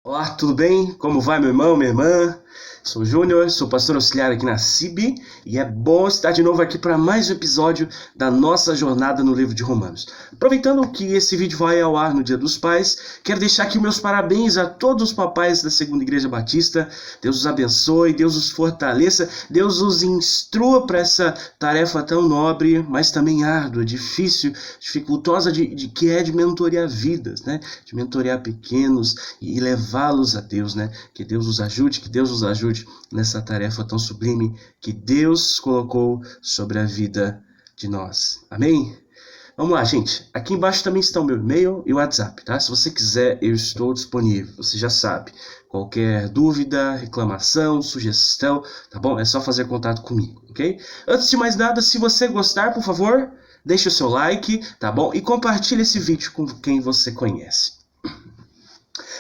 Olá, tudo bem? Como vai, meu irmão, minha irmã? Sou o Júnior, sou pastor auxiliar aqui na CIB e é bom estar de novo aqui para mais um episódio da nossa jornada no livro de Romanos. Aproveitando que esse vídeo vai ao ar no Dia dos Pais, quero deixar aqui meus parabéns a todos os papais da Segunda Igreja Batista. Deus os abençoe, Deus os fortaleça, Deus os instrua para essa tarefa tão nobre, mas também árdua, difícil, dificultosa que é de mentorear vidas, né? De mentorear pequenos e levá-los a Deus, né? Que Deus os ajude, que Deus os ajude nessa tarefa tão sublime que Deus colocou sobre a vida de nós. Amém? Vamos lá, gente. Aqui embaixo também está o meu e-mail e o WhatsApp, tá? Se você quiser, eu estou disponível. Você já sabe. Qualquer dúvida, reclamação, sugestão, tá bom? É só fazer contato comigo, ok? Antes de mais nada, se você gostar, por favor, deixe o seu like, tá bom? E compartilhe esse vídeo com quem você conhece.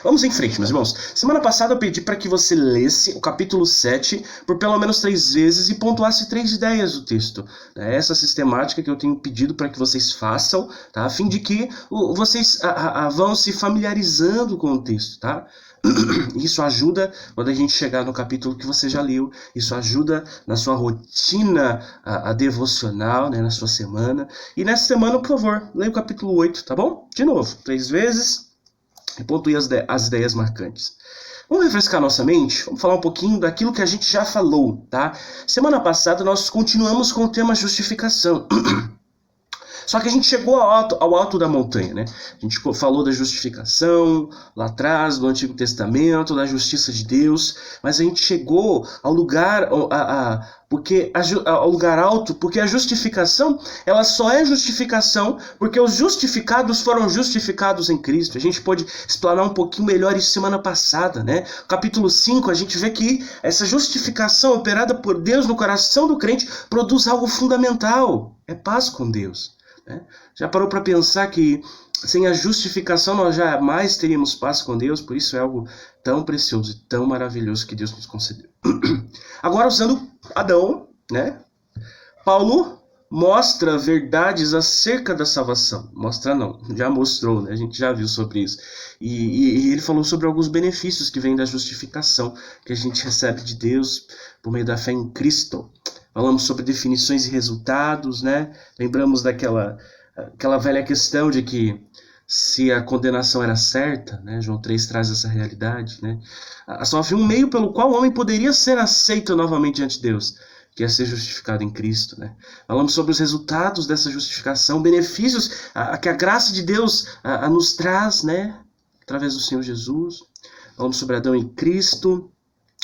Vamos em frente, meus irmãos. Semana passada eu pedi para que você lesse o capítulo 7 por pelo menos 3 vezes e pontuasse 3 ideias do texto. É essa sistemática que eu tenho pedido para que vocês façam, tá? A fim de que vocês vão se familiarizando com o texto, tá? Isso ajuda quando a gente chegar no capítulo que você já leu. Isso ajuda na sua rotina a devocional, né, na sua semana. E nessa semana, por favor, leia o capítulo 8, tá bom? De novo, 3 vezes. E pontue as ideias marcantes. Vamos refrescar nossa mente? Vamos falar um pouquinho daquilo que a gente já falou, tá? Semana passada nós continuamos com o tema justificação. Só que a gente chegou ao alto da montanha, né? A gente falou da justificação lá atrás, do Antigo Testamento, da justiça de Deus, mas a gente chegou ao lugar, ao lugar alto, porque a justificação, ela só é justificação porque os justificados foram justificados em Cristo. A gente pôde explanar um pouquinho melhor isso semana passada, né? Capítulo 5, a gente vê que essa justificação operada por Deus no coração do crente produz algo fundamental, é paz com Deus. Já parou para pensar que sem a justificação nós jamais teríamos paz com Deus? Por isso é algo tão precioso e tão maravilhoso que Deus nos concedeu. Agora, usando Adão, né? Paulo mostra verdades acerca da salvação. Mostra não, já mostrou, né? A gente já viu sobre isso. E ele falou sobre alguns benefícios que vêm da justificação que a gente recebe de Deus por meio da fé em Cristo. Falamos sobre definições e resultados, né? Lembramos daquela velha questão de que se a condenação era certa, né? João 3 traz essa realidade, né? Só havia um meio pelo qual o homem poderia ser aceito novamente diante de Deus, que é ser justificado em Cristo, né? Falamos sobre os resultados dessa justificação, benefícios que a graça de Deus nos traz, né? Através do Senhor Jesus. Falamos sobre Adão e Cristo,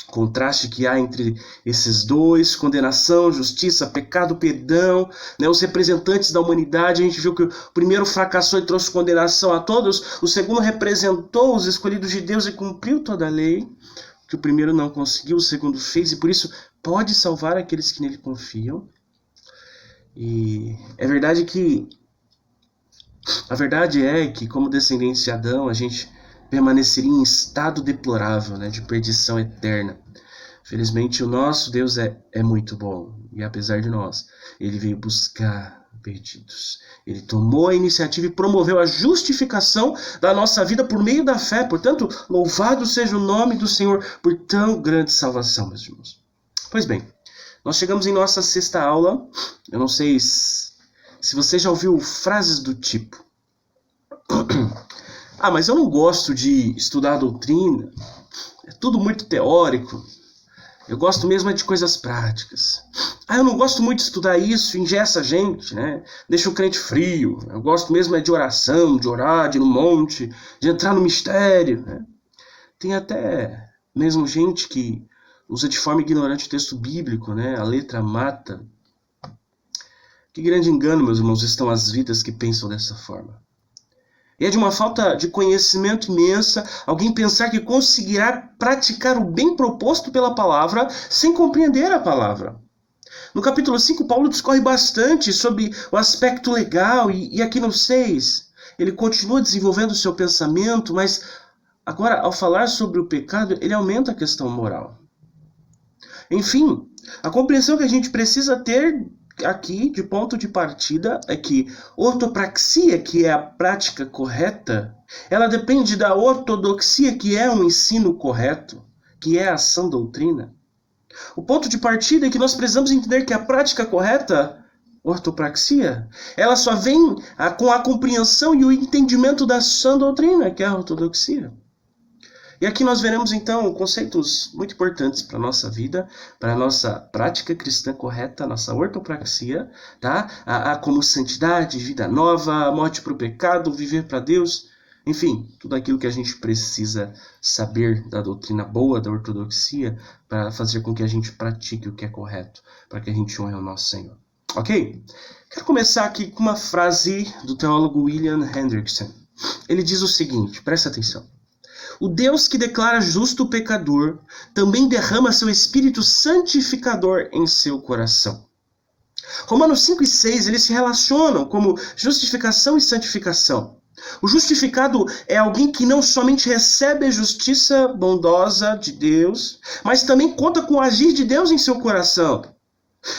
contraste que há entre esses dois, condenação, justiça, pecado, perdão, né? Os representantes da humanidade, a gente viu que o primeiro fracassou e trouxe condenação a todos, o segundo representou os escolhidos de Deus e cumpriu toda a lei, que o primeiro não conseguiu, o segundo fez, e por isso pode salvar aqueles que nele confiam. E a verdade é que, como descendentes de Adão, a gente permaneceria em estado deplorável, né, de perdição eterna. Felizmente, o nosso Deus é muito bom, e apesar de nós, ele veio buscar perdidos. Ele tomou a iniciativa e promoveu a justificação da nossa vida por meio da fé. Portanto, louvado seja o nome do Senhor por tão grande salvação, meus irmãos. Pois bem, nós chegamos em nossa 6ª aula. Eu não sei se você já ouviu frases do tipo: mas eu não gosto de estudar doutrina, é tudo muito teórico, eu gosto mesmo de coisas práticas. Eu não gosto muito de estudar isso, engessa a gente, né? Deixa o crente frio. Eu gosto mesmo de oração, de orar, de ir no monte, de entrar no mistério, né? Tem até mesmo gente que usa de forma ignorante o texto bíblico, né? A letra mata. Que grande engano, meus irmãos, estão as vidas que pensam dessa forma. E é de uma falta de conhecimento imensa alguém pensar que conseguirá praticar o bem proposto pela palavra sem compreender a palavra. No capítulo 5, Paulo discorre bastante sobre o aspecto legal, e aqui no 6, ele continua desenvolvendo o seu pensamento, mas agora, ao falar sobre o pecado, ele aumenta a questão moral. Enfim, a compreensão que a gente precisa ter aqui, de ponto de partida, é que ortopraxia, que é a prática correta, ela depende da ortodoxia, que é um ensino correto, que é a sã doutrina. O ponto de partida é que nós precisamos entender que a prática correta, ortopraxia, ela só vem com a compreensão e o entendimento da sã doutrina, que é a ortodoxia. E aqui nós veremos, então, conceitos muito importantes para a nossa vida, para a nossa prática cristã correta, a nossa ortopraxia, tá? Como santidade, vida nova, morte para o pecado, viver para Deus, enfim, tudo aquilo que a gente precisa saber da doutrina boa, da ortodoxia, para fazer com que a gente pratique o que é correto, para que a gente honre o nosso Senhor. Ok? Quero começar aqui com uma frase do teólogo William Hendrickson. Ele diz o seguinte, presta atenção. O Deus que declara justo o pecador também derrama seu espírito santificador em seu coração. Romanos 5 e 6, eles se relacionam como justificação e santificação. O justificado é alguém que não somente recebe a justiça bondosa de Deus, mas também conta com o agir de Deus em seu coração.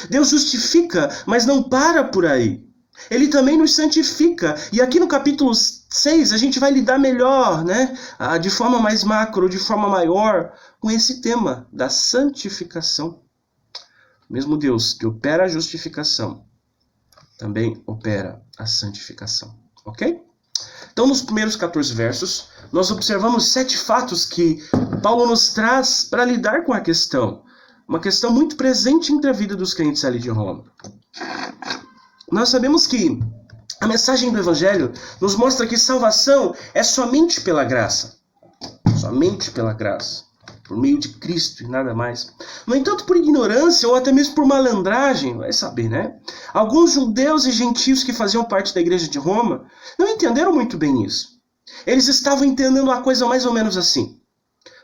Deus justifica, mas não para por aí. Ele também nos santifica. E aqui no capítulo 6 a gente vai lidar melhor, né? De forma mais macro, de forma maior, com esse tema da santificação. O mesmo Deus que opera a justificação, também opera a santificação. Ok? Então, nos primeiros 14 versos, nós observamos 7 fatos que Paulo nos traz para lidar com a questão. Uma questão muito presente entre a vida dos crentes ali de Roma. Nós sabemos que a mensagem do Evangelho nos mostra que salvação é somente pela graça. Somente pela graça. Por meio de Cristo e nada mais. No entanto, por ignorância ou até mesmo por malandragem, vai saber, né? Alguns judeus e gentios que faziam parte da igreja de Roma não entenderam muito bem isso. Eles estavam entendendo a coisa mais ou menos assim.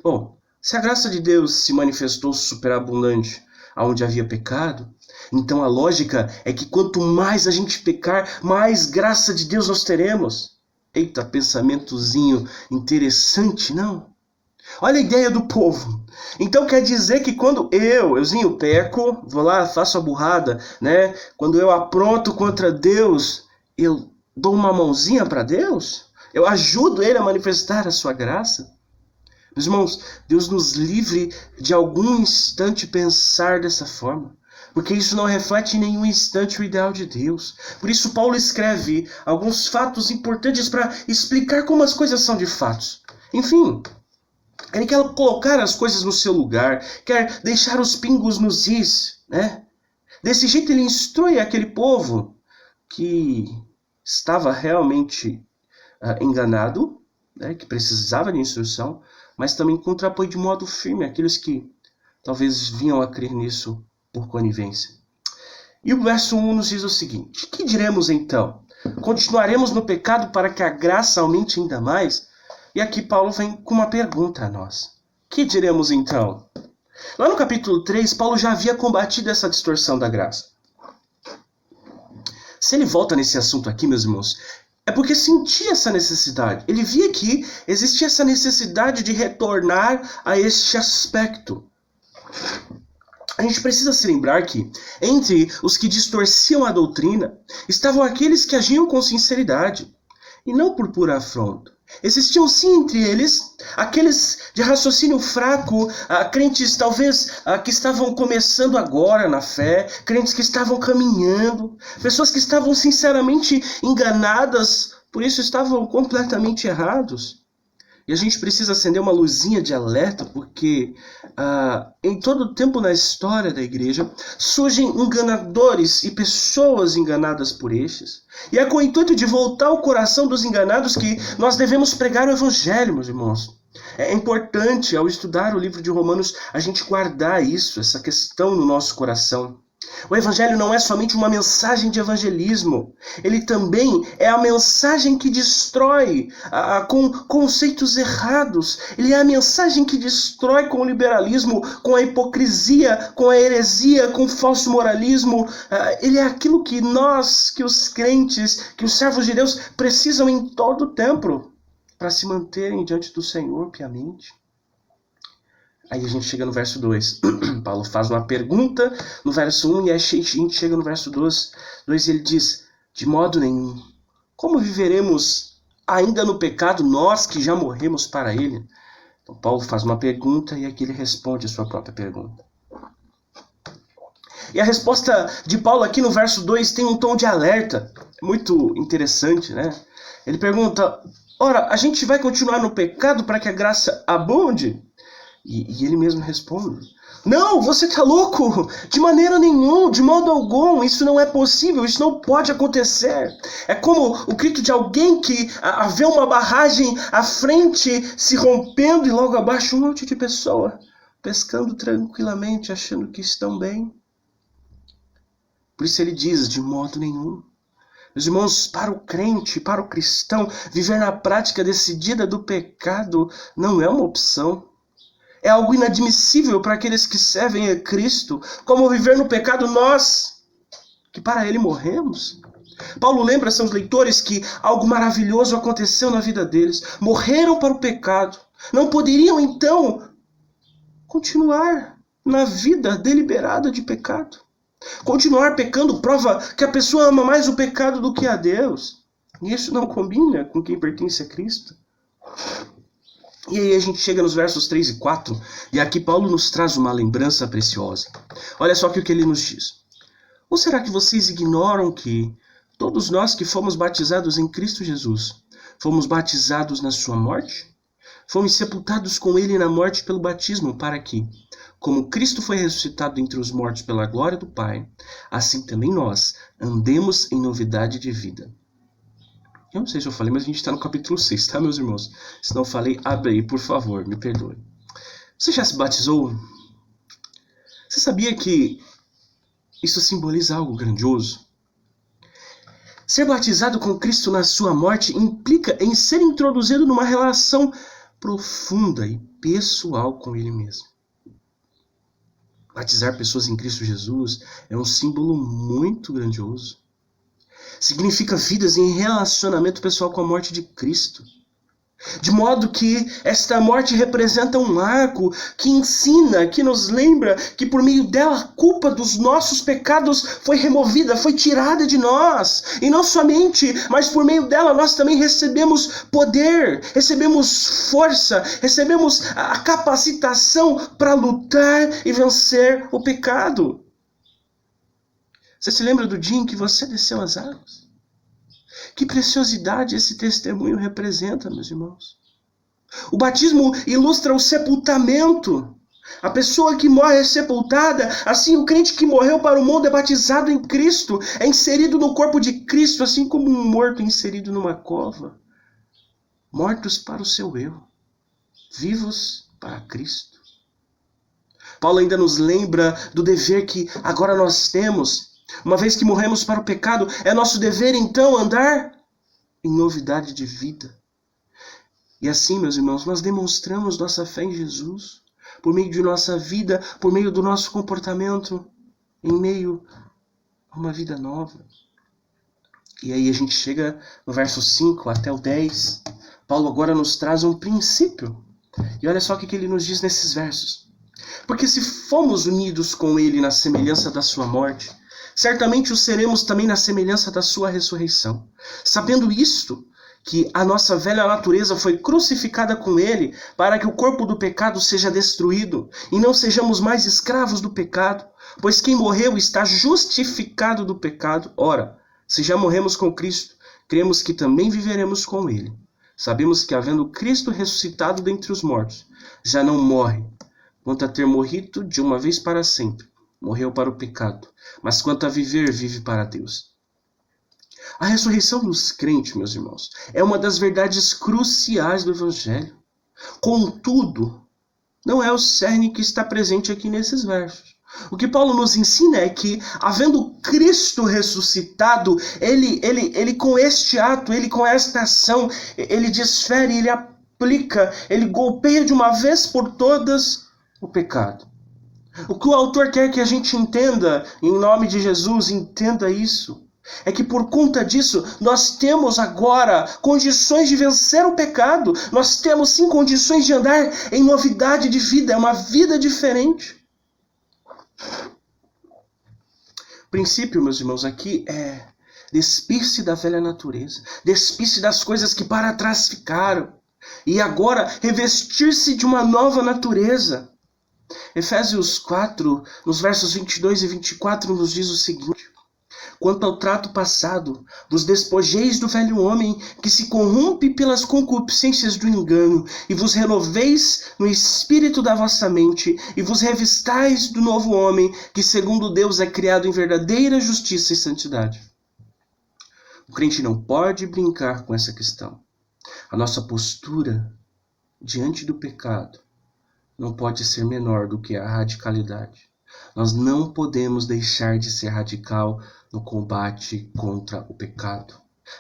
Bom, se a graça de Deus se manifestou superabundante onde havia pecado, então a lógica é que quanto mais a gente pecar, mais graça de Deus nós teremos. Eita, pensamentozinho interessante, não? Olha a ideia do povo. Então quer dizer que quando euzinho, peco, vou lá, faço a burrada, né? Quando eu apronto contra Deus, eu dou uma mãozinha para Deus? Eu ajudo Ele a manifestar a sua graça? Meus irmãos, Deus nos livre de algum instante pensar dessa forma, porque isso não reflete em nenhum instante o ideal de Deus. Por isso Paulo escreve alguns fatos importantes para explicar como as coisas são de fato. Enfim, ele quer colocar as coisas no seu lugar, quer deixar os pingos nos is, né? Desse jeito ele instrui aquele povo que estava realmente enganado, né? Que precisava de instrução, mas também contrapõe de modo firme aqueles que talvez vinham a crer nisso por conivência. E o verso 1 nos diz o seguinte: que diremos então? Continuaremos no pecado para que a graça aumente ainda mais? E aqui Paulo vem com uma pergunta a nós. Que diremos então? Lá no capítulo 3, Paulo já havia combatido essa distorção da graça. Se ele volta nesse assunto aqui, meus irmãos, é porque sentia essa necessidade. Ele via que existia essa necessidade de retornar a este aspecto. A gente precisa se lembrar que, entre os que distorciam a doutrina, estavam aqueles que agiam com sinceridade, e não por pura afronta. Existiam sim entre eles aqueles de raciocínio fraco, crentes talvez que estavam começando agora na fé, crentes que estavam caminhando, pessoas que estavam sinceramente enganadas, por isso estavam completamente errados. E a gente precisa acender uma luzinha de alerta, porque em todo o tempo na história da igreja surgem enganadores e pessoas enganadas por estes. E é com o intuito de voltar ao coração dos enganados que nós devemos pregar o evangelho, meus irmãos. É importante, ao estudar o livro de Romanos, a gente guardar isso, essa questão no nosso coração. O evangelho não é somente uma mensagem de evangelismo. Ele também é a mensagem que destrói com conceitos errados. Ele é a mensagem que destrói com o liberalismo, com a hipocrisia, com a heresia, com o falso moralismo. Ele é aquilo que nós, que os crentes, que os servos de Deus precisam em todo o tempo para se manterem diante do Senhor piamente. Aí a gente chega no verso 2. Paulo faz uma pergunta no verso 1 e a gente chega no verso 2 e ele diz: de modo nenhum. Como viveremos ainda no pecado, nós que já morremos para ele? Então Paulo faz uma pergunta e aqui ele responde a sua própria pergunta. E a resposta de Paulo aqui no verso 2 tem um tom de alerta. Muito interessante, né? Ele pergunta: ora, a gente vai continuar no pecado para que a graça abunde? E ele mesmo responde: não, você está louco! De maneira nenhuma, de modo algum, isso não é possível, isso não pode acontecer. É como o grito de alguém que vê uma barragem à frente se rompendo e logo abaixo um monte de pessoa pescando tranquilamente, achando que estão bem. Por isso ele diz: de modo nenhum. Meus irmãos, para o crente, para o cristão, viver na prática decidida do pecado não é uma opção. É algo inadmissível para aqueles que servem a Cristo, como viver no pecado nós, que para ele morremos. Paulo lembra a seus leitores que algo maravilhoso aconteceu na vida deles. Morreram para o pecado. Não poderiam, então, continuar na vida deliberada de pecado. Continuar pecando prova que a pessoa ama mais o pecado do que a Deus. E isso não combina com quem pertence a Cristo. E aí a gente chega nos versos 3 e 4, e aqui Paulo nos traz uma lembrança preciosa. Olha só o que ele nos diz. Ou será que vocês ignoram que todos nós que fomos batizados em Cristo Jesus, fomos batizados na sua morte? Fomos sepultados com ele na morte pelo batismo, para que, como Cristo foi ressuscitado entre os mortos pela glória do Pai, assim também nós andemos em novidade de vida. Eu não sei se eu falei, mas a gente está no capítulo 6, tá, meus irmãos? Se não falei, abre aí, por favor, me perdoe. Você já se batizou? Você sabia que isso simboliza algo grandioso? Ser batizado com Cristo na sua morte implica em ser introduzido numa relação profunda e pessoal com Ele mesmo. Batizar pessoas em Cristo Jesus é um símbolo muito grandioso. Significa vidas em relacionamento pessoal com a morte de Cristo. De modo que esta morte representa um marco que ensina, que nos lembra que por meio dela a culpa dos nossos pecados foi removida, foi tirada de nós. E não somente, mas por meio dela nós também recebemos poder, recebemos força, recebemos a capacitação para lutar e vencer o pecado. Você se lembra do dia em que você desceu as águas? Que preciosidade esse testemunho representa, meus irmãos. O batismo ilustra o sepultamento. A pessoa que morre é sepultada, assim o crente que morreu para o mundo é batizado em Cristo, é inserido no corpo de Cristo, assim como um morto inserido numa cova. Mortos para o seu eu, vivos para Cristo. Paulo ainda nos lembra do dever que agora nós temos. Uma vez que morremos para o pecado, é nosso dever então andar em novidade de vida. E assim, meus irmãos, nós demonstramos nossa fé em Jesus, por meio de nossa vida, por meio do nosso comportamento, em meio a uma vida nova. E aí a gente chega no verso 5 até o 10. Paulo agora nos traz um princípio. E olha só o que ele nos diz nesses versos. Porque se fomos unidos com ele na semelhança da sua morte, certamente o seremos também na semelhança da sua ressurreição. Sabendo isto, que a nossa velha natureza foi crucificada com ele, para que o corpo do pecado seja destruído, e não sejamos mais escravos do pecado, pois quem morreu está justificado do pecado. Ora, se já morremos com Cristo, cremos que também viveremos com ele. Sabemos que, havendo Cristo ressuscitado dentre os mortos, já não morre, quanto a ter morrido de uma vez para sempre. Morreu para o pecado, mas quanto a viver, vive para Deus. A ressurreição dos crentes, meus irmãos, é uma das verdades cruciais do Evangelho. Contudo, não é o cerne que está presente aqui nesses versos. O que Paulo nos ensina é que, havendo Cristo ressuscitado, ele com este ato, ele com esta ação, ele desfere, ele aplica, ele golpeia de uma vez por todas o pecado. O que o autor quer que a gente entenda, em nome de Jesus, entenda isso. É que por conta disso, nós temos agora condições de vencer o pecado. Nós temos sim condições de andar em novidade de vida. É uma vida diferente. O princípio, meus irmãos, aqui é despir-se da velha natureza. Despir-se das coisas que para trás ficaram. E agora revestir-se de uma nova natureza. Efésios 4, nos versos 22 e 24, nos diz o seguinte: quanto ao trato passado, vos despojeis do velho homem que se corrompe pelas concupiscências do engano, e vos renoveis no espírito da vossa mente, e vos revistais do novo homem, que segundo Deus é criado em verdadeira justiça e santidade. O crente não pode brincar com essa questão. A nossa postura diante do pecado não pode ser menor do que a radicalidade. Nós não podemos deixar de ser radical no combate contra o pecado.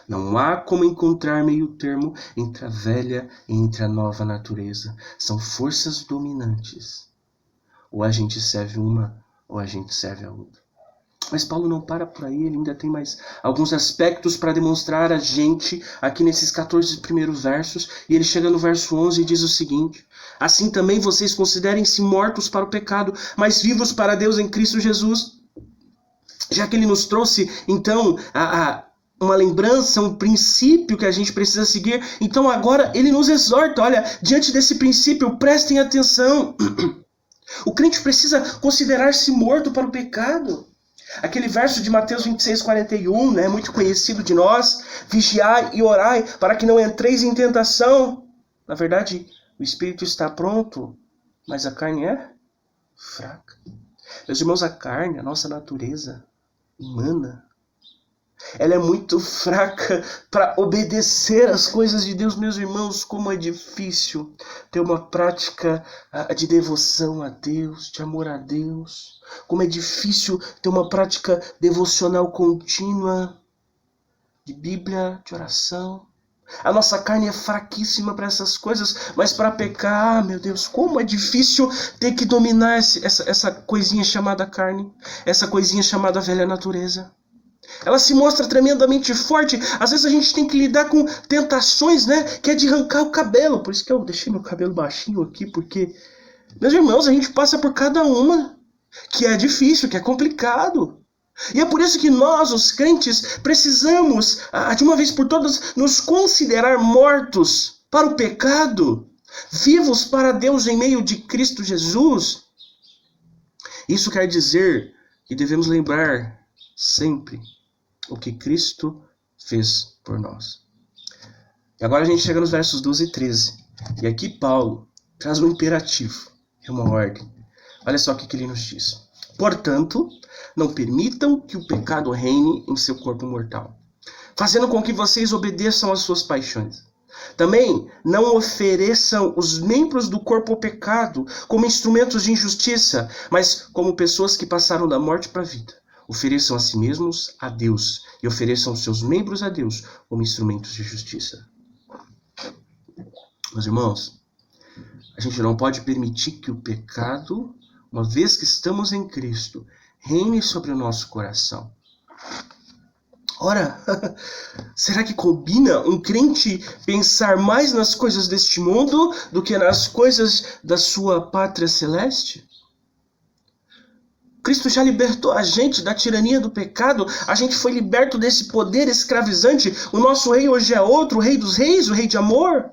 Não há como encontrar meio termo entre a velha e entre a nova natureza. São forças dominantes. Ou a gente serve uma, ou a gente serve a outra. Mas Paulo não para por aí, ele ainda tem mais alguns aspectos para demonstrar a gente aqui nesses 14 primeiros versos. E ele chega no verso 11 e diz o seguinte: assim também vocês considerem-se mortos para o pecado, mas vivos para Deus em Cristo Jesus. Já que ele nos trouxe, então, uma lembrança, um princípio que a gente precisa seguir, então agora ele nos exorta, olha, diante desse princípio, prestem atenção. O crente precisa considerar-se morto para o pecado. Aquele verso de Mateus 26, 41, né, muito conhecido de nós: vigiai e orai para que não entreis em tentação. Na verdade, o espírito está pronto, mas a carne é fraca. Meus irmãos, a carne, a nossa natureza humana, ela é muito fraca para obedecer às coisas de Deus. Meus irmãos, como é difícil ter uma prática de devoção a Deus, de amor a Deus. Como é difícil ter uma prática devocional contínua, de Bíblia, de oração. A nossa carne é fraquíssima para essas coisas, mas para pecar, meu Deus, como é difícil ter que dominar essa coisinha chamada carne, essa coisinha chamada velha natureza. Ela se mostra tremendamente forte. Às vezes a gente tem que lidar com tentações, né? Que é de arrancar o cabelo. Por isso que eu deixei meu cabelo baixinho aqui, porque, meus irmãos, a gente passa por cada uma que é difícil, que é complicado. E é por isso que nós, os crentes, precisamos, de uma vez por todas, nos considerar mortos para o pecado, vivos para Deus em meio de Cristo Jesus. Isso quer dizer que devemos lembrar sempre o que Cristo fez por nós. E agora a gente chega nos versos 12 e 13. E aqui Paulo traz um imperativo e uma ordem. Olha só o que ele nos diz. Portanto, não permitam que o pecado reine em seu corpo mortal, fazendo com que vocês obedeçam às suas paixões. Também não ofereçam os membros do corpo ao pecado como instrumentos de injustiça, mas como pessoas que passaram da morte para a vida. Ofereçam a si mesmos a Deus e ofereçam os seus membros a Deus como instrumentos de justiça. Meus irmãos, a gente não pode permitir que o pecado, uma vez que estamos em Cristo, reine sobre o nosso coração. Ora, será que combina um crente pensar mais nas coisas deste mundo do que nas coisas da sua pátria celeste? Cristo já libertou a gente da tirania do pecado, a gente foi liberto desse poder escravizante. O nosso rei hoje é outro, o rei dos reis, o rei de amor.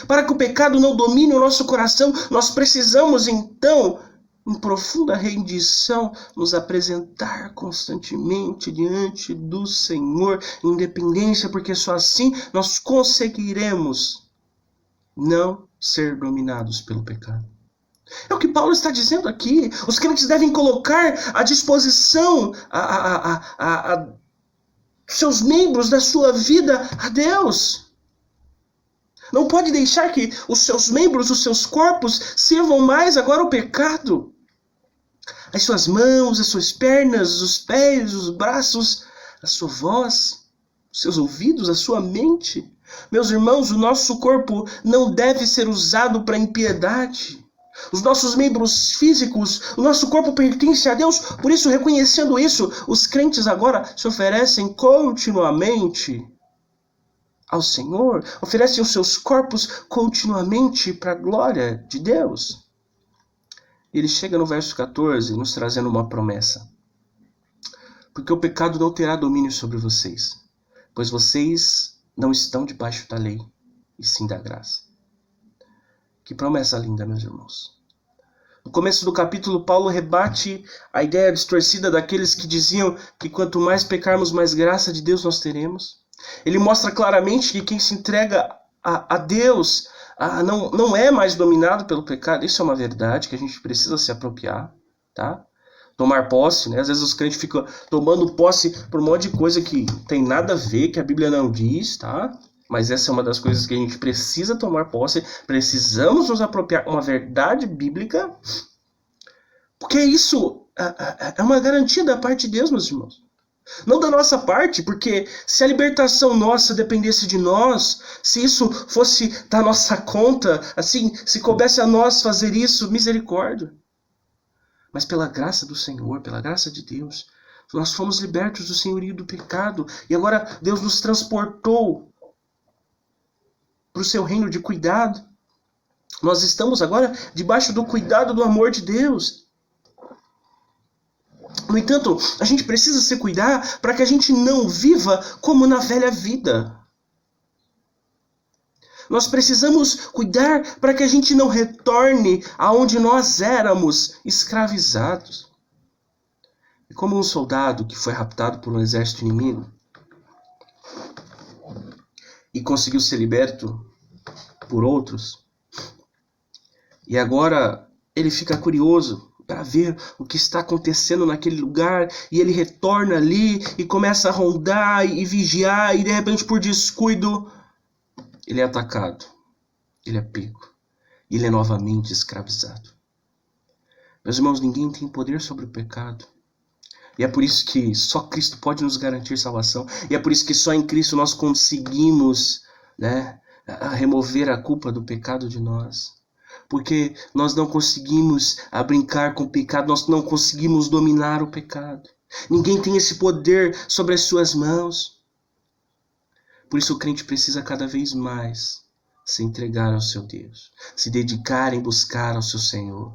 Para que o pecado não domine o nosso coração, nós precisamos então, em profunda rendição, nos apresentar constantemente diante do Senhor, em independência, porque só assim nós conseguiremos não ser dominados pelo pecado. É o que Paulo está dizendo aqui. Os crentes devem colocar à disposição seus membros da sua vida a Deus. Não pode deixar que os seus membros, os seus corpos, sirvam mais agora ao pecado. As suas mãos, as suas pernas, os pés, os braços, a sua voz, os seus ouvidos, a sua mente. Meus irmãos, o nosso corpo não deve ser usado para impiedade. Os nossos membros físicos, o nosso corpo pertence a Deus. Por isso, reconhecendo isso, os crentes agora se oferecem continuamente ao Senhor, oferecem os seus corpos continuamente para a glória de Deus. Ele chega no verso 14, nos trazendo uma promessa. Porque o pecado não terá domínio sobre vocês, pois vocês não estão debaixo da lei, e sim da graça. Que promessa linda, meus irmãos. No começo do capítulo, Paulo rebate a ideia distorcida daqueles que diziam que quanto mais pecarmos, mais graça de Deus nós teremos. Ele mostra claramente que quem se entrega a Deus não é mais dominado pelo pecado. Isso é uma verdade que a gente precisa se apropriar, tá? Tomar posse, né? Às vezes os crentes ficam tomando posse por um monte de coisa que tem nada a ver, que a Bíblia não diz, tá? Mas essa é uma das coisas que a gente precisa tomar posse. Precisamos nos apropriar uma verdade bíblica, porque isso é uma garantia da parte de Deus, meus irmãos. Não da nossa parte, porque se a libertação nossa dependesse de nós, se isso fosse da nossa conta, assim, se coubesse a nós fazer isso, misericórdia. Mas pela graça do Senhor, pela graça de Deus, nós fomos libertos do senhorio do pecado. E agora Deus nos transportou para o seu reino de cuidado. Nós estamos agora debaixo do cuidado do amor de Deus. No entanto, a gente precisa se cuidar para que a gente não viva como na velha vida. Nós precisamos cuidar para que a gente não retorne aonde nós éramos escravizados. E como um soldado que foi raptado por um exército inimigo e conseguiu ser liberto por outros, e agora ele fica curioso para ver o que está acontecendo naquele lugar, e ele retorna ali e começa a rondar e vigiar, e de repente, por descuido, ele é atacado, ele é pego, e ele é novamente escravizado. Meus irmãos, ninguém tem poder sobre o pecado. E é por isso que só Cristo pode nos garantir salvação. E é por isso que só em Cristo nós conseguimos, remover a culpa do pecado de nós. Porque nós não conseguimos brincar com o pecado, nós não conseguimos dominar o pecado. Ninguém tem esse poder sobre as suas mãos. Por isso o crente precisa cada vez mais se entregar ao seu Deus, se dedicar em buscar ao seu Senhor,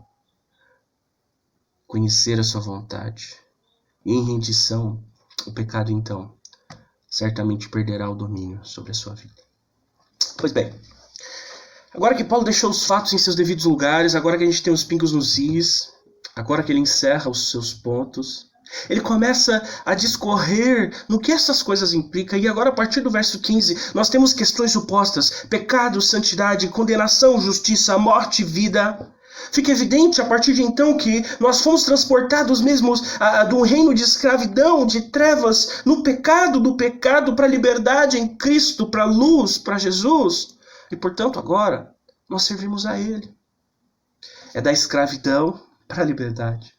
conhecer a sua vontade. E em rendição, o pecado então certamente perderá o domínio sobre a sua vida. Pois bem, agora que Paulo deixou os fatos em seus devidos lugares, agora que a gente tem os pingos nos is, agora que ele encerra os seus pontos, ele começa a discorrer no que essas coisas implicam. E agora, a partir do verso 15, nós temos questões opostas: pecado, santidade, condenação, justiça, morte, vida. Fica evidente a partir de então que nós fomos transportados mesmo de um reino de escravidão, de trevas, no pecado, do pecado para a liberdade em Cristo, para a luz, para Jesus. E portanto agora nós servimos a Ele. É da escravidão para a liberdade.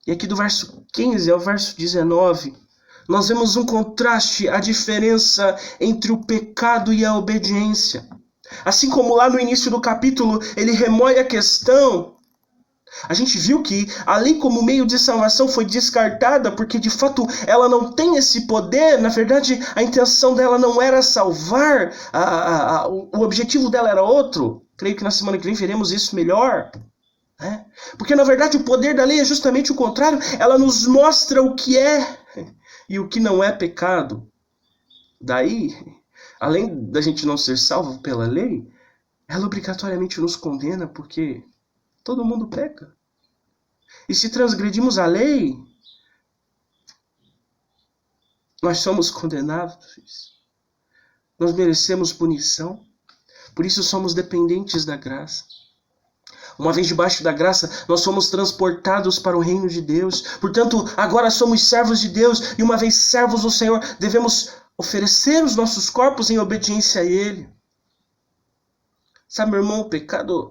E aqui do verso 15 ao verso 19, nós vemos um contraste, a diferença entre o pecado e a obediência. Assim como lá no início do capítulo ele remoe a questão, a gente viu que a lei como meio de salvação foi descartada porque de fato ela não tem esse poder. Na verdade, a intenção dela não era salvar, o objetivo dela era outro. Creio que na semana que vem veremos isso melhor. Porque na verdade o poder da lei é justamente o contrário. Ela nos mostra o que é e o que não é pecado. Daí, além da gente não ser salvo pela lei, ela obrigatoriamente nos condena, porque todo mundo peca. E se transgredimos a lei, nós somos condenados. Nós merecemos punição. Por isso somos dependentes da graça. Uma vez debaixo da graça, nós somos transportados para o reino de Deus. Portanto, agora somos servos de Deus. E uma vez servos do Senhor, devemos oferecer os nossos corpos em obediência a Ele. Sabe, meu irmão, o pecado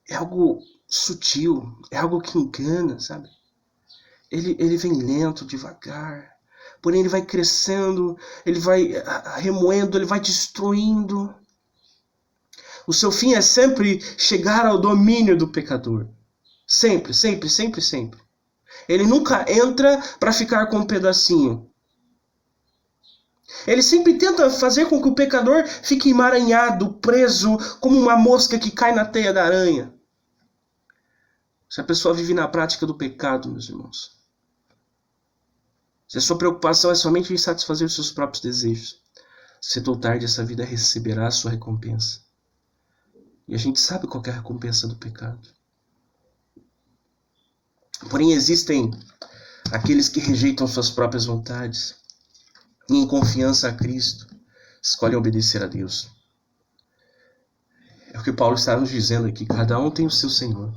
é algo sutil, é algo que engana, sabe? Ele vem lento, devagar. Porém, ele vai crescendo, ele vai remoendo, ele vai destruindo. O seu fim é sempre chegar ao domínio do pecador. Sempre, sempre, sempre, sempre. Ele nunca entra para ficar com um pedacinho. Ele sempre tenta fazer com que o pecador fique emaranhado, preso, como uma mosca que cai na teia da aranha. Se a pessoa vive na prática do pecado, meus irmãos, se a sua preocupação é somente em satisfazer os seus próprios desejos, cedo ou tarde essa vida receberá a sua recompensa. E a gente sabe qual é a recompensa do pecado. Porém, existem aqueles que rejeitam suas próprias vontades e, em confiança a Cristo, escolhem obedecer a Deus. É o que Paulo está nos dizendo aqui. Cada um tem o seu Senhor.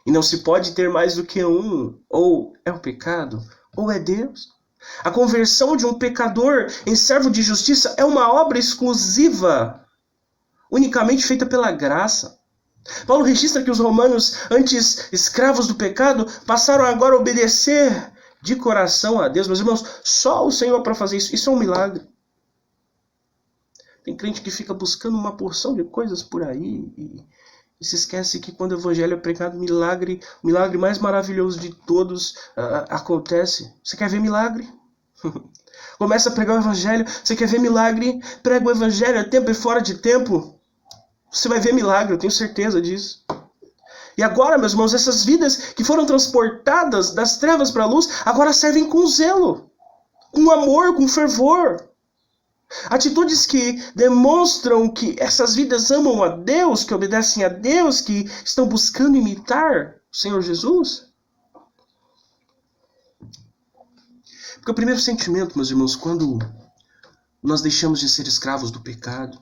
E não se pode ter mais do que um. Ou é o pecado, ou é Deus. A conversão de um pecador em servo de justiça é uma obra exclusiva, unicamente feita pela graça. Paulo registra que os romanos, antes escravos do pecado, passaram agora a obedecer de coração a Deus. Meus irmãos, só o Senhor para fazer isso. Isso é um milagre. Tem crente que fica buscando uma porção de coisas por aí e se esquece que quando o evangelho é pregado, o milagre mais maravilhoso de todos acontece. Você quer ver milagre? Começa a pregar o evangelho. Você quer ver milagre? Prega o evangelho a tempo e fora de tempo. Você vai ver milagre, eu tenho certeza disso. E agora, meus irmãos, essas vidas que foram transportadas das trevas para a luz, agora servem com zelo, com amor, com fervor. Atitudes que demonstram que essas vidas amam a Deus, que obedecem a Deus, que estão buscando imitar o Senhor Jesus. Porque o primeiro sentimento, meus irmãos, quando nós deixamos de ser escravos do pecado,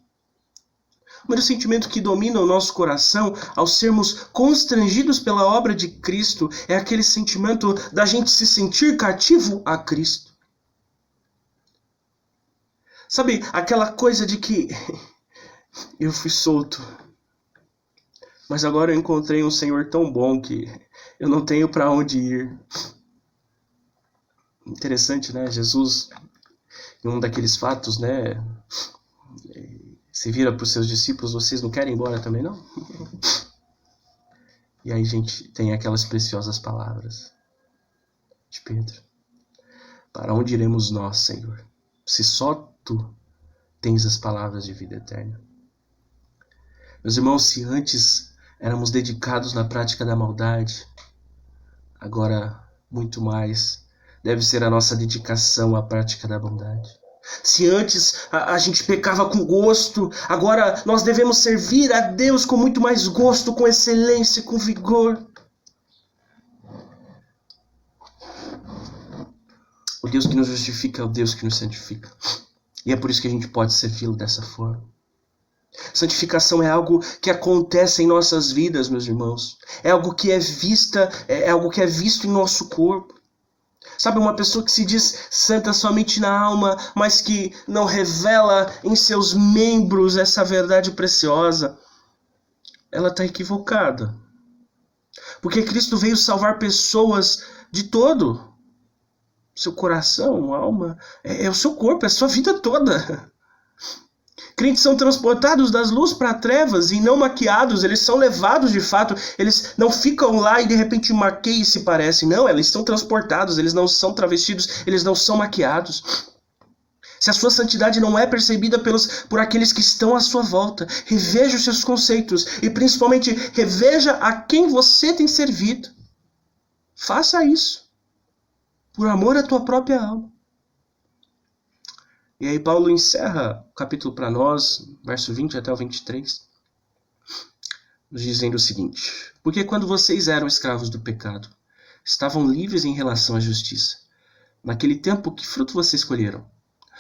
o primeiro sentimento que domina o nosso coração ao sermos constrangidos pela obra de Cristo é aquele sentimento da gente se sentir cativo a Cristo. Sabe, aquela coisa de que eu fui solto, mas agora eu encontrei um Senhor tão bom que eu não tenho para onde ir. Interessante, né? Jesus, em um daqueles fatos, né? Se vira para os seus discípulos, vocês não querem ir embora também, não? E aí a gente tem aquelas preciosas palavras de Pedro. Para onde iremos nós, Senhor? Se só Tu tens as palavras de vida eterna. Meus irmãos, se antes éramos dedicados na prática da maldade, agora muito mais deve ser a nossa dedicação à prática da bondade. Se antes a gente pecava com gosto, agora nós devemos servir a Deus com muito mais gosto, com excelência, com vigor. O Deus que nos justifica é o Deus que nos santifica. E é por isso que a gente pode servi-lo dessa forma. Santificação é algo que acontece em nossas vidas, meus irmãos. É algo que é visto em nosso corpo. Sabe, uma pessoa que se diz santa somente na alma, mas que não revela em seus membros essa verdade preciosa, ela está equivocada. Porque Cristo veio salvar pessoas de todo. Seu coração, alma, é o seu corpo, é a sua vida toda. Crentes são transportados das luzes para trevas e não maquiados, eles são levados de fato, eles não ficam lá e de repente maqueiam e se parecem. Não, eles são transportados, eles não são travestidos, eles não são maquiados. Se a sua santidade não é percebida por aqueles que estão à sua volta, reveja os seus conceitos e principalmente reveja a quem você tem servido. Faça isso, por amor à tua própria alma. E aí Paulo encerra o capítulo para nós, verso 20 até o 23, nos dizendo o seguinte: porque quando vocês eram escravos do pecado, estavam livres em relação à justiça. Naquele tempo, que fruto vocês escolheram?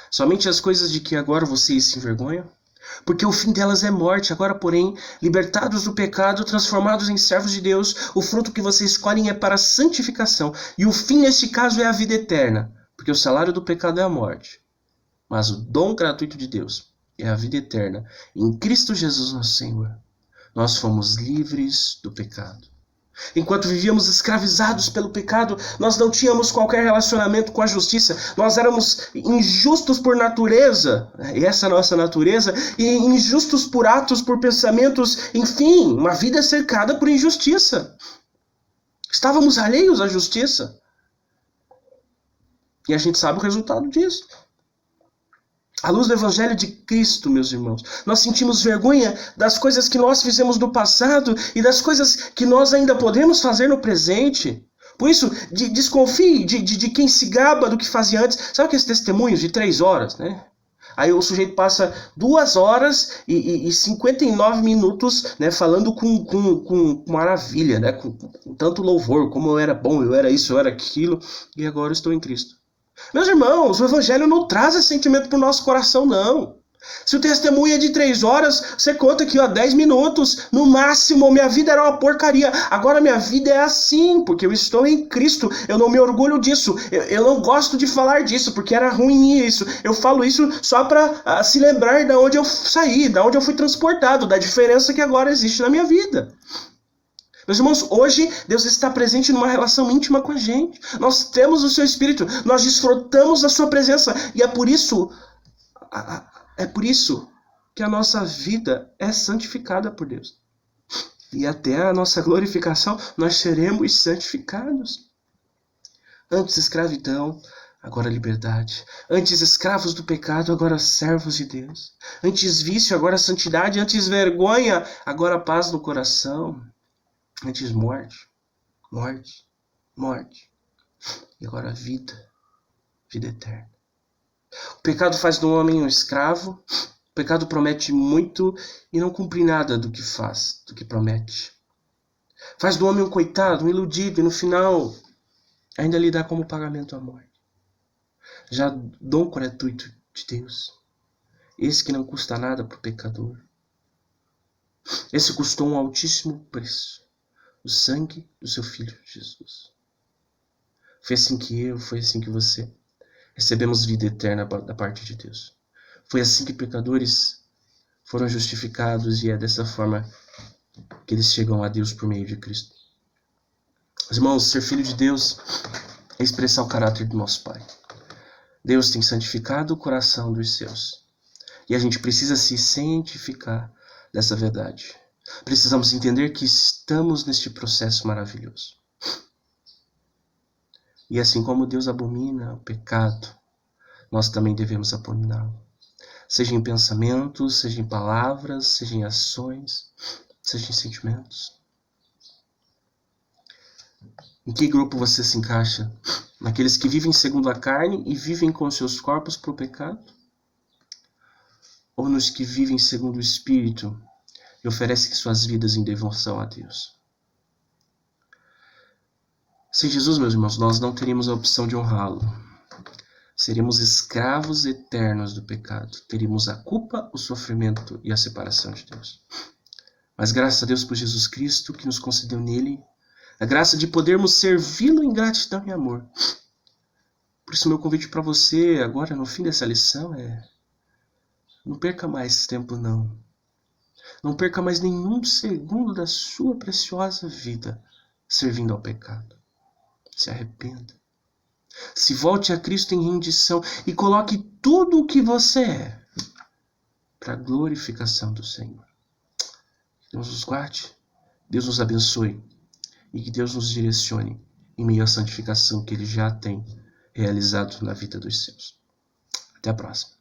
Somente as coisas de que agora vocês se envergonham? Porque o fim delas é morte. Agora, porém, libertados do pecado, transformados em servos de Deus, o fruto que vocês escolhem é para a santificação. E o fim, neste caso, é a vida eterna. Porque o salário do pecado é a morte. Mas o dom gratuito de Deus é a vida eterna. Em Cristo Jesus, nosso Senhor, nós fomos livres do pecado. Enquanto vivíamos escravizados pelo pecado, nós não tínhamos qualquer relacionamento com a justiça. Nós éramos injustos por natureza, e essa é a nossa natureza, e injustos por atos, por pensamentos, enfim, uma vida cercada por injustiça. Estávamos alheios à justiça. E a gente sabe o resultado disso. À luz do Evangelho de Cristo, meus irmãos, nós sentimos vergonha das coisas que nós fizemos no passado e das coisas que nós ainda podemos fazer no presente. Por isso, desconfie de quem se gaba do que fazia antes. Sabe aqueles testemunhos de 3 horas, né? Aí o sujeito passa 2 horas e 59 minutos, né, falando com maravilha, né, com tanto louvor, como eu era bom, eu era isso, eu era aquilo, e agora eu estou em Cristo. Meus irmãos, o Evangelho não traz esse sentimento para o nosso coração, não. Se o testemunho é de 3 horas, você conta aqui, 10 minutos. No máximo, minha vida era uma porcaria. Agora minha vida é assim, porque eu estou em Cristo. Eu não me orgulho disso. Eu não gosto de falar disso, porque era ruim isso. Eu falo isso só para se lembrar de onde eu saí, de onde eu fui transportado, da diferença que agora existe na minha vida. Meus irmãos, hoje Deus está presente numa relação íntima com a gente. Nós temos o seu Espírito, nós desfrutamos da sua presença. E é por isso que a nossa vida é santificada por Deus. E até a nossa glorificação nós seremos santificados. Antes escravidão, agora liberdade. Antes escravos do pecado, agora servos de Deus. Antes vício, agora santidade. Antes vergonha, agora paz no coração. Antes morte, e agora vida eterna. O pecado faz do homem um escravo, o pecado promete muito e não cumpre nada do que faz, do que promete. Faz do homem um coitado, um iludido, e no final ainda lhe dá como pagamento a morte. Já dom gratuito de Deus, esse que não custa nada para o pecador. Esse custou um altíssimo preço. O sangue do seu Filho Jesus. Foi assim que eu, foi assim que você recebemos vida eterna da parte de Deus. Foi assim que pecadores foram justificados e é dessa forma que eles chegam a Deus por meio de Cristo. Irmãos, ser filho de Deus é expressar o caráter do nosso Pai. Deus tem santificado o coração dos seus. E a gente precisa se cientificar dessa verdade. Precisamos entender que estamos neste processo maravilhoso. E assim como Deus abomina o pecado, nós também devemos abominá-lo. Seja em pensamentos, seja em palavras, seja em ações, seja em sentimentos. Em que grupo você se encaixa? Naqueles que vivem segundo a carne e vivem com seus corpos para o pecado? Ou nos que vivem segundo o Espírito e oferecem suas vidas em devoção a Deus? Sem Jesus, meus irmãos, nós não teríamos a opção de honrá-lo. Seríamos escravos eternos do pecado. Teríamos a culpa, o sofrimento e a separação de Deus. Mas graças a Deus por Jesus Cristo, que nos concedeu nele a graça de podermos servi-lo em gratidão e amor. Por isso, meu convite para você agora, no fim dessa lição, não perca mais tempo, não. Não perca mais nenhum segundo da sua preciosa vida servindo ao pecado. Se arrependa. Se volte a Cristo em rendição e coloque tudo o que você é para a glorificação do Senhor. Que Deus nos guarde, Deus nos abençoe e que Deus nos direcione em meio à santificação que Ele já tem realizado na vida dos seus. Até a próxima.